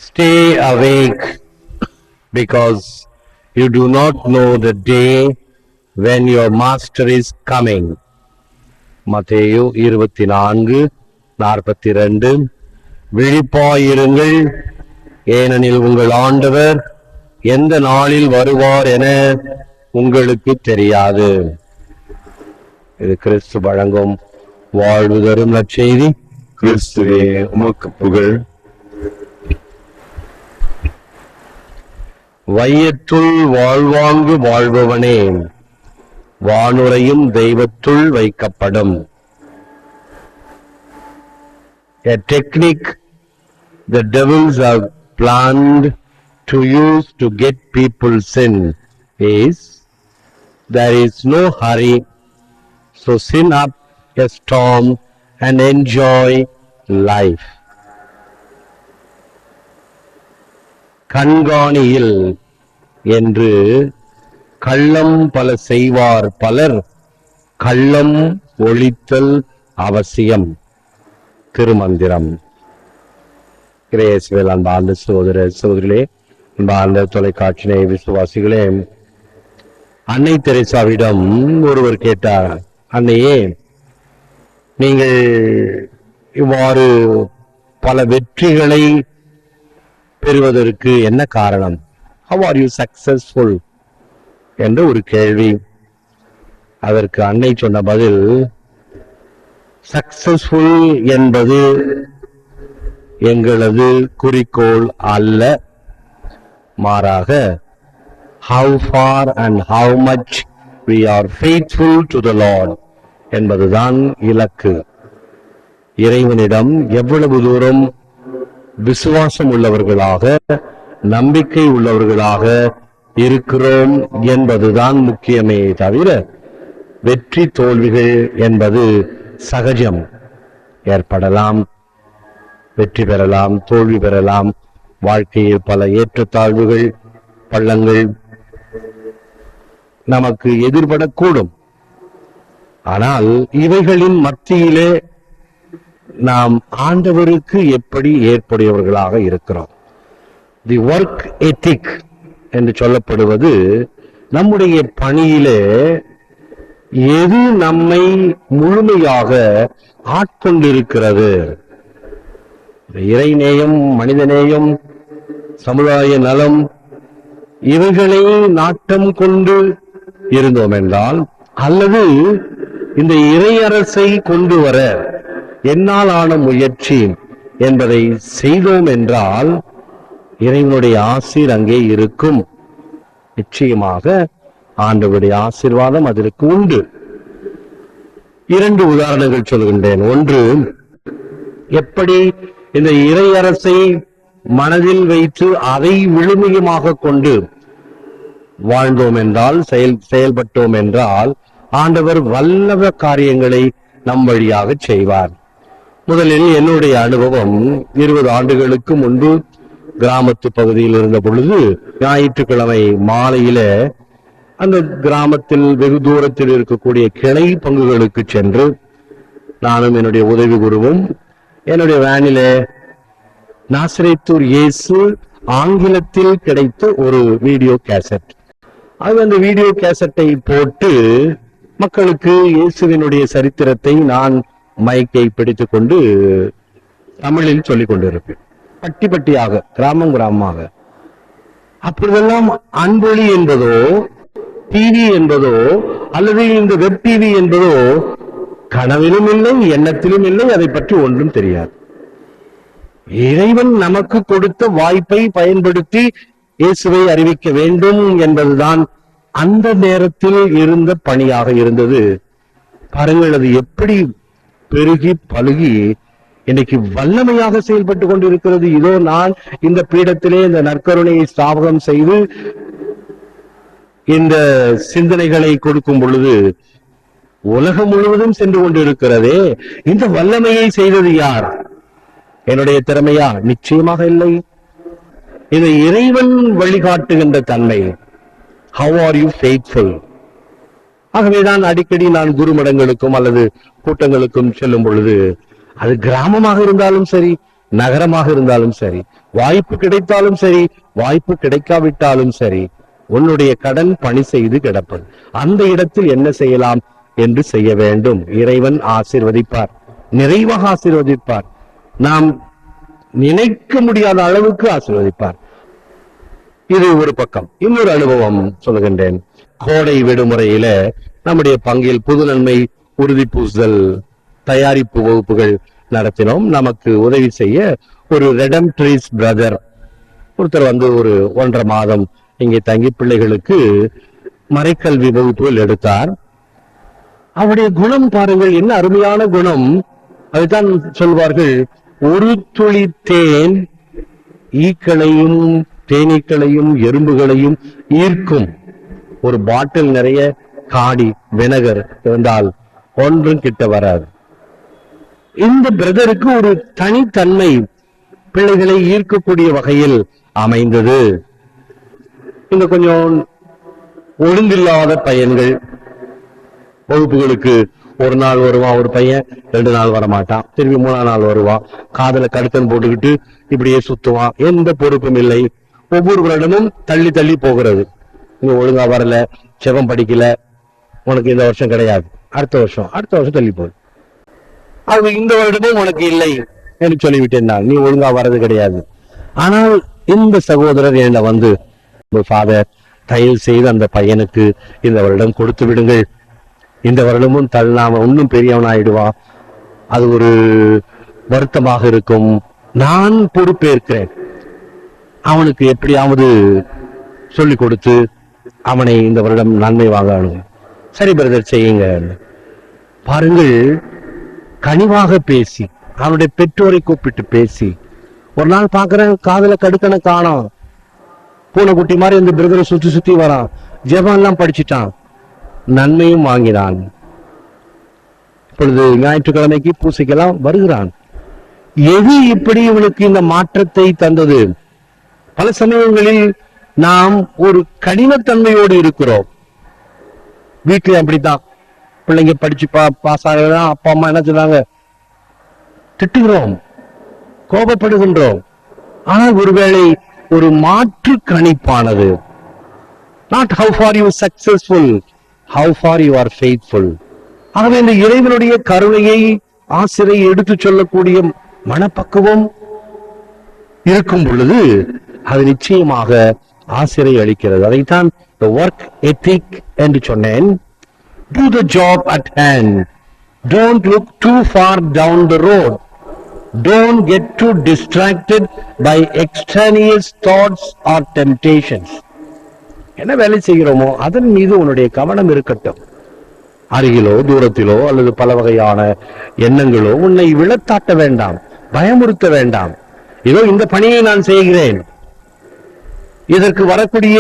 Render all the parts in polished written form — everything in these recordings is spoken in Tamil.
Stay awake because you do not know the day when your master is coming. மத்தேயு 24:42. விழிப்பாயிருங்கள், ஏனெனில் உங்கள் ஆண்டவர் எந்த நாளில் வருவார் என உங்களுக்கு தெரியாது. இது கிறிஸ்து வழங்கும் வாழ்வு தரும் நற்செய்தி. கிறிஸ்துவே உமக்கு புகழ். வையத்துள் வாழ்வாங்கு வாழ்பவனே, வானுரையும் தெய்வத்துள் வைக்கப்படும். A technique the devils have planned to use to get people sin is there is no hurry, so sin up a storm and enjoy life. கண்காணியில் என்று கள்ளம் பல செய்வார் பலர், கள்ளம் ஒழித்தல் அவசியம். திருமந்திரம். கிரேஸ்வேல் அன்பார்ந்த சகோதர சகோதரிகளே, அன்பார்ந்த தொலைக்காட்சி விசுவாசிகளே, அன்னை தெரேசாவிடம் ஒருவர் கேட்டார், அன்னையே, நீங்கள் இவ்வாறு பல வெற்றிகளை பெறுவதற்கு என்ன காரணம்? How are you successful என்று ஒரு கேள்வி. அதற்கு அன்னை சொன்ன பதில், சக்சஸ்ஃபுல் என்பது எங்களது குறிக்கோள் அல்ல, மாறாக how far and how much we are faithful to the Lord என்பதுதான் இலக்கு. இறைவனிடம் எவ்வளவு தூரம் விசுவாசம் உள்ளவர்களாக, நம்பிக்கை உள்ளவர்களாக இருக்கிறோம் என்பதுதான் முக்கியமே தவிர வெற்றி தோல்விகள் என்பது சகஜம். ஏற்படலாம், வெற்றி பெறலாம், தோல்வி பெறலாம். வாழ்க்கையில் பல ஏற்றத்தாழ்வுகள், பள்ளங்கள் நமக்கு எதிர்படக்கூடும். ஆனால் இவைகளின் மத்தியிலே நாம் ஆண்டவருக்கு எப்படி ஏற்புடையவர்களாக இருக்கிறோம்? தி ஒர்க் எத்திக் என்று சொல்லப்படுவது நம்முடைய பணியிலே எது நம்மை முழுமையாக ஆட்கொண்டிருக்கிறது. இறைநேயம், மனிதநேயம், சமுதாய நலம், இவைகளை நாட்டம் கொண்டு இருந்தோம் என்றால், அல்லது இந்த இறையரசை கொண்டு வர என்னால் ஆன முயற்சி என்பதை செய்தோம் என்றால் இறைவனுடைய ஆசீர் அங்கே இருக்கும். நிச்சயமாக ஆண்டவருடைய ஆசீர்வாதம் அதற்கு உண்டு. 2 உதாரணங்கள் சொல்கின்றேன். ஒன்று, எப்படி இந்த இறையரசை மனதில் வைத்து அதை விழுமியமாக கொண்டு வாழ்ந்தோம் என்றால், செயல்பட்டோம் என்றால் ஆண்டவர் வல்லவ காரியங்களை நம் வழியாக செய்வார். முதலில் என்னுடைய அனுபவம் 20 ஆண்டுகளுக்கு முன்பு கிராமத்து பகுதியில் இருந்த பொழுது, ஞாயிற்றுக்கிழமை மாலையில அந்த கிராமத்தில் வெகு தூரத்தில் இருக்கக்கூடிய கிளை பங்குகளுக்கு சென்று நானும் என்னுடைய உதவி குருவும் என்னுடைய வேனில நாசரேத்தூர் இயேசு ஆங்கிலத்தில் கிடைத்த ஒரு வீடியோ கேசட், அந்த வீடியோ கேசட்டை போட்டு மக்களுக்கு இயேசுவினுடைய சரித்திரத்தை நான் மைக்கை பிடித்துக் கொண்டு தமிழில் சொல்லிக் கொண்டிருப்பேன். பட்டி பட்டியாக, கிராமம் கிராமமாக. அப்பொழுதெல்லாம் அன்பொலி என்பதோ, டிவி என்பதோ, அல்லது இந்த வெப் டிவி என்பதோ கனவிலும் இல்லை, எண்ணத்திலும் இல்லை. அதை பற்றி ஒன்றும் தெரியாது. இறைவன் நமக்கு கொடுத்த வாய்ப்பை பயன்படுத்தி இயேசுவை அறிவிக்க வேண்டும் என்பதுதான் அந்த நேரத்தில் இருந்த பணியாக இருந்தது. பாருங்கள், அது எப்படி பெருகி பழுகி இன்னைக்கு வல்லமையாக செயல்பட்டு கொண்டிருக்கிறது. இதோ நான் இந்த பீடத்திலே இந்த நற்கருணையை ஸ்தாபகம் செய்து இந்த சிந்தனைகளை கொடுக்கும் பொழுது உலகம் முழுவதும் சென்று கொண்டிருக்கிறதே. இந்த வல்லமையை செய்தது யார்? என்னுடைய திறமையா? நிச்சயமாக இல்லை. இது இறைவன் வழிகாட்டுகின்ற தன்மை. How are you faithful? ஆகவேதான் அடிக்கடி நான் குருமடங்களுக்கும் அல்லது கூட்டங்களுக்கும் செல்லும் பொழுது, அது கிராமமாக இருந்தாலும் சரி, நகரமாக இருந்தாலும் சரி, வாய்ப்பு கிடைத்தாலும் சரி, வாய்ப்பு கிடைக்காவிட்டாலும் சரி, உன்னுடைய கடன் பணி செய்து கிடப்பது. அந்த இடத்தில் என்ன செய்யலாம் என்று செய்ய வேண்டும். இறைவன் ஆசீர்வதிப்பார், நிறைவாக ஆசீர்வதிப்பார், நாம் நினைக்க முடியாத அளவுக்கு ஆசீர்வதிப்பார். இது ஒரு பக்கம். இன்னொரு அனுபவம் சொல்லுகின்றேன். கோடை விடுமுறையில நம்முடைய பங்கில் புது நன்மை உறுதி பூசுதல் தயாரிப்பு வகுப்புகள் நடத்தினோம். நமக்கு உதவி செய்ய ஒரு ரெடம்ட்ரிஸ் பிரதர் ஒருத்தர் வந்து ஒரு 1.5 மாதம் இங்கே தங்கி பிள்ளைகளுக்கு மறைக்கல்வி வகுப்புகள் எடுத்தார். அவருடைய குணம் பாருங்கள், என்ன அருமையான குணம். அதுதான் சொல்வார்கள், ஒரு துளி தேன் ஈக்களையும் தேனீக்களையும் எறும்புகளையும் ஈர்க்கும். ஒரு பாட்டில் நிறைய காடி வினகர் இருந்தால் ஒன்றும் கிட்ட வராது. இந்த பிரதருக்கு ஒரு தனித்தன்மை பிள்ளைகளை ஈர்க்கக்கூடிய வகையில் அமைந்தது. இந்த கொஞ்சம் ஒழுங்கில்லாத பையன்கள் வகுப்புகளுக்கு ஒரு நாள் வருவான் ஒரு பையன், 2 நாள் வரமாட்டான், திரும்பி 3ஆம் நாள் வருவான், காதல கடுக்கன் போட்டுக்கிட்டு இப்படியே சுத்துவான், எந்த பொறுப்பும் இல்லை. ஒவ்வொரு வருடமும் தள்ளி தள்ளி போகிறது. நீங்க ஒழுங்கா வரல, செவம் படிக்கல, உனக்கு இந்த வருஷம் கிடையாது, அடுத்த வருஷம் தள்ளி போகுது. அது இந்த வருடமும் உனக்கு இல்லை என்று சொல்லிவிட்டேன், நீ ஒழுங்கா வர்றது கிடையாது. ஆனால் இந்த சகோதரர் என்ன வந்து, ஃபாதர் தயவு செய்து அந்த பையனுக்கு இந்த வருடம் கொடுத்து விடுங்கள், இந்த வருடமும் தள்ளாம இன்னும் பெரியவனாயிடுவான், அது ஒரு வருத்தமாக இருக்கும், நான் பொறுப்பேற்கிறேன், அவனுக்கு எப்படியாவது சொல்லிக் கொடுத்து அவனை இந்த வருடம் நன்மை வாங்கணும். சரி பிரதர் செய்யுங்க. பாருங்கள், கனிவாக பேசி அவனுடைய பெற்றோரை கூப்பிட்டு பேசி, ஒரு நாள் பாக்குறேன் காதல கடுக்கன காணோம், பூனைக்குட்டி மாதிரி இந்த பிரதரை சுத்தி சுத்தி வரான், ஜெபம் எல்லாம் படிச்சுட்டான், நன்மையும் வாங்கினான். இப்பொழுது ஞாயிற்றுக்கிழமைக்கு பூசைக்கெல்லாம் வருகிறான். எது இப்படி இவனுக்கு இந்த மாற்றத்தை தந்தது? பல சமயங்களில் நாம் ஒரு கடினத்தன்மையோடு இருக்கிறோம். வீட்டுல அப்படித்தான், பிள்ளைங்க படிச்சு பாஸ் ஆகலாம், அப்பா அம்மா என்ன சொன்னாங்க, திட்டுகிறோம், கோபப்படுகின்றோம். ஆனால் ஒருவேளை ஒரு மாற்று கணிப்பானது, not how far you successful, how far you are faithful. ஆகவே இந்த இறைவனுடைய கருணையை ஆசிரியை எடுத்துச் சொல்லக்கூடிய மனப்பக்குவம் இருக்கும் பொழுது அது நிச்சயமாக ஆசிரியை அளிக்கிறது. அதைத்தான் the work ethic என்று சொன்னேன். Do the job at hand. Don't look too far down the road. Don't get too distracted by extraneous thoughts or temptations. என்ன வேலை செய்கிறோமோ அதன் மீது உன்னுடைய கவனம் இருக்கட்டும். அருகிலோ தூரத்திலோ அல்லது பல வகையான எண்ணங்களோ உன்னை விழத்தாட்ட வேண்டாம், பயமுறுத்த வேண்டாம். இதோ இந்த பணியை நான் செய்கிறேன், இதற்கு வரக்கூடிய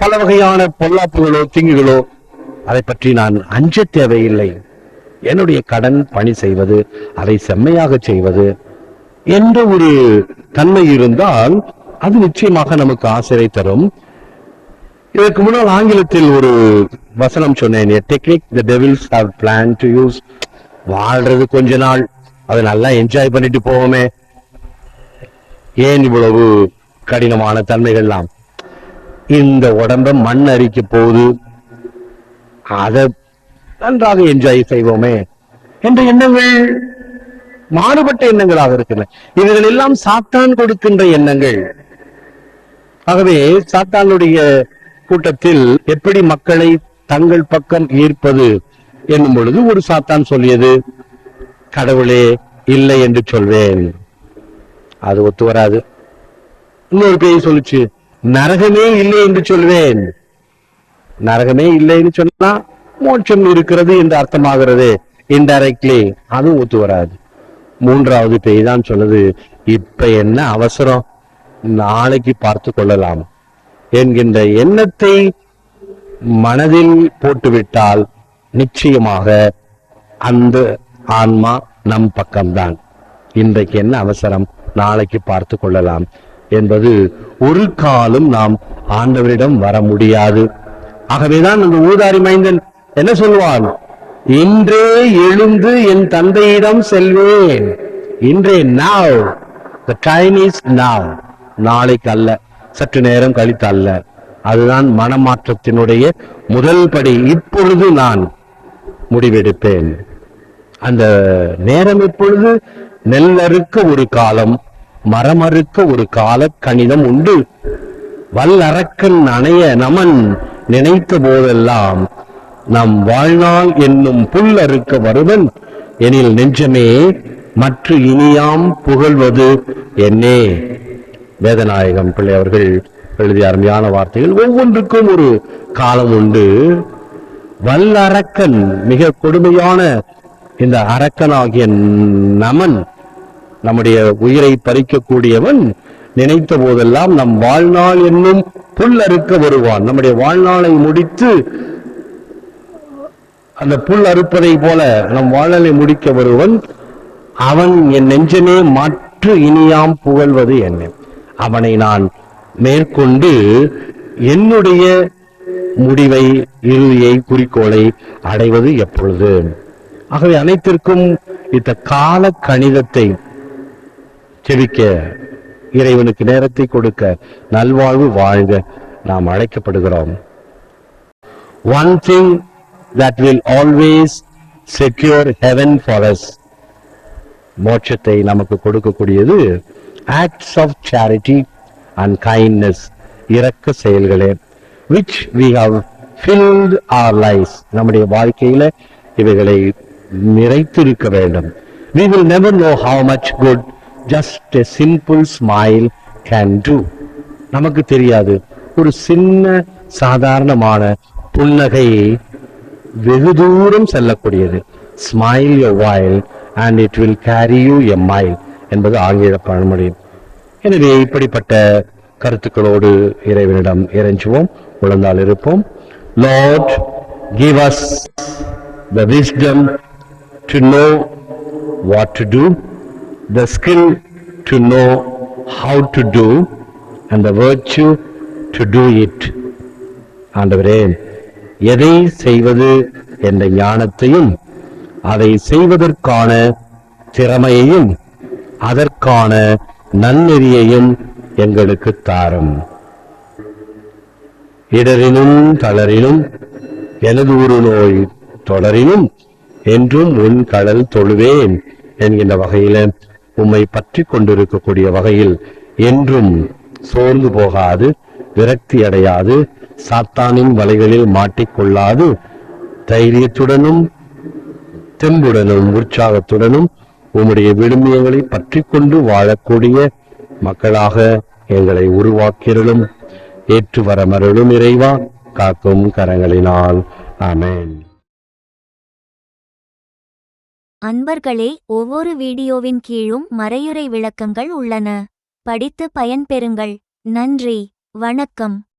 பல வகையான பொல்லாப்புகளோ தீங்குகளோ அதை பற்றி நான் அஞ்ச தேவையில்லை. என்னுடைய கடன் பணி செய்வது, அதை செம்மையாக செய்வது என்ற ஒரு தன்மை இருந்தால் அது நிச்சயமாக நமக்கு ஆசிரியை தரும். இதற்கு முன்னால் ஆங்கிலத்தில் ஒரு வசனம் சொன்னேன், a technique the devils have planned to use. வாழ்றது கொஞ்ச நாள், அதை நல்லா என்ஜாய் பண்ணிட்டு போவோமே, ஏன் இவ்வளவு கடினமான தன்மைகள்லாம், இந்த உடம்ப மண் அரிக்க போகுது, அதை நன்றாக என்ஜாய் செய்வோமே என்ற எண்ணங்கள் மாறுபட்ட எண்ணங்களாக இருக்கின்றன. இவைகள் எல்லாம் சாத்தான் கொடுக்கின்ற எண்ணங்கள். ஆகவே சாத்தானுடைய கூட்டத்தில் எப்படி மக்களை தங்கள் பக்கம் ஈர்ப்பது என்னும் பொழுது ஒரு சாத்தான் சொல்லியது, கடவுளே இல்லை என்று சொல்வேன், அது ஒத்து வராது. இன்னொரு பேய் சொல்லுச்சு, நரகமே இல்லை என்று சொல்வேன். நரகமே இல்லைன்னு சொன்னா மோட்சம் இருக்கிறது என்று அர்த்தமாகிறது இன்டைரக்ட்லி, அதுவும் ஒத்து வராது. மூன்றாவது பேய் தான் சொன்னது, இப்ப என்ன அவசரம், நாளைக்கு பார்த்து கொள்ளலாம் என்கின்ற எண்ணத்தை மனதில் போட்டுவிட்டால் நிச்சயமாக அந்த ஆன்மா நம் பக்கம்தான். இன்றைக்கு என்ன அவசரம், நாளைக்கு பார்த்து கொள்ளலாம் என்பது ஒரு காலம் நாம் ஆண்டவரிடம் வர முடியாது. ஆகவேதான் அந்த ஊதாரி மைந்தன் என்ன சொல்வான், இன்றே எழுந்து என் தந்தையிடம் செல்வேன், இன்றே now The time is now. நாளைக்கு அல்ல, சற்று நேரம் கழித்து அல்ல. அதுதான் மனமாற்றத்தினுடைய முதல் படி. இப்பொழுது நான் முடிவெடுப்பேன். அந்த நேரம் எப்பொழுது? நெல்லறுக்க ஒரு காலம், மரமறுக்க ஒரு கால கணிதம் உண்டு. வல்லரக்கன் அணைய நமன் நினைத்த போதெல்லாம் நம் வாழ்நாள் என்னும் புல் அறுக்க வருவன் எனில் நெஞ்சமே மற்ற இனியாம் புகழ்வது என்னே. வேதநாயகம் பிள்ளை அவர்கள் எழுதிய அருமையான வார்த்தைகள். ஒவ்வொன்றுக்கும் ஒரு காலம் உண்டு. வல்லரக்கன், மிக கொடுமையான இந்த அரக்கனாகிய நமன், நம்முடைய உயிரை பறிக்கக்கூடியவன், நினைத்த போதெல்லாம் நம் வாழ்நாள் என்னும் புல் அறுக்க வருவான். நம்முடைய வாழ்நாளை முடித்து அந்த புல் அறுப்பதை போல நம் வாழ்நாளை முடிக்க வருவன். அவன் என் நெஞ்சமே மற்ற இனியாம் புகழ்வது என்ன. அவனை நான் மேற்கொண்டு என்னுடைய முடிவை, இறுதியை, குறிக்கோளை அடைவது எப்பொழுது? ஆகவே அனைத்திற்கும் இந்த கால கணிதத்தை செவிக்க, இறைவனுக்கு நேரத்தை கொடுக்க, நல்வாழ்வு வாழ்க நாம் அழைக்கப்படுகிறோம். One thing that will always secure heaven for us, மோட்சத்தை நமக்கு கொடுக்கக்கூடியது acts of charity and kindness, இரக்க செயல்களே, which we have filled our lives, நம்முடைய வாழ்க்கையில இவைகளை நிறைத்திருக்க வேண்டும். We will never know how much good just a simple smile can do. நமக்கு தெரியாது, ஒரு சின்ன சாதாரணமான புன்னகை வெகு தூரம் செல்லக்கூடியது. Smile a while and it will carry you a mile என்பது ஆங்கில பழமொழி. எனவே இப்படிப்பட்ட கருத்துக்களோடு இறைவனிடம் இறைஞ்சுவோம், உழந்தால் இருப்போம். Lord, give us the wisdom to know what to do, the skill to know how to do, and the virtue to do it. ஆண்டவரே, எதை செய்வது என்ற ஞானத்தையும், அதை செய்வதற்கான திறமையையும், அதற்கான நன்னெறியையும் எங்களுக்கு தாரும். இடரினும் தளரினும் எனது ஒரு நோய் தொடரினும் என்றும் உன் கடல் தொழுவேன் என்கின்ற வகையில உம்மை பற்றி கொண்டிருக்கக்கூடிய வகையில் என்றும் சோர்ந்து போகாது, விரக்தி அடையாது, சாத்தானின் வலைகளில் மாட்டிக்கொள்ளாது, தைரியத்துடனும் தெம்புடனும் உற்சாகத்துடனும் உம்முடைய விழுமியங்களை பற்றி கொண்டு வாழக்கூடிய மக்களாக எங்களை உருவாக்கியருளும். ஏற்று வரமருளும் இறைவா, காக்கும் கரங்களினால். ஆமென். அன்பர்களே, ஒவ்வொரு வீடியோவின் கீழும் மறையுரை விளக்கங்கள் உள்ளன. படித்து பயன்பெறுங்கள். நன்றி, வணக்கம்.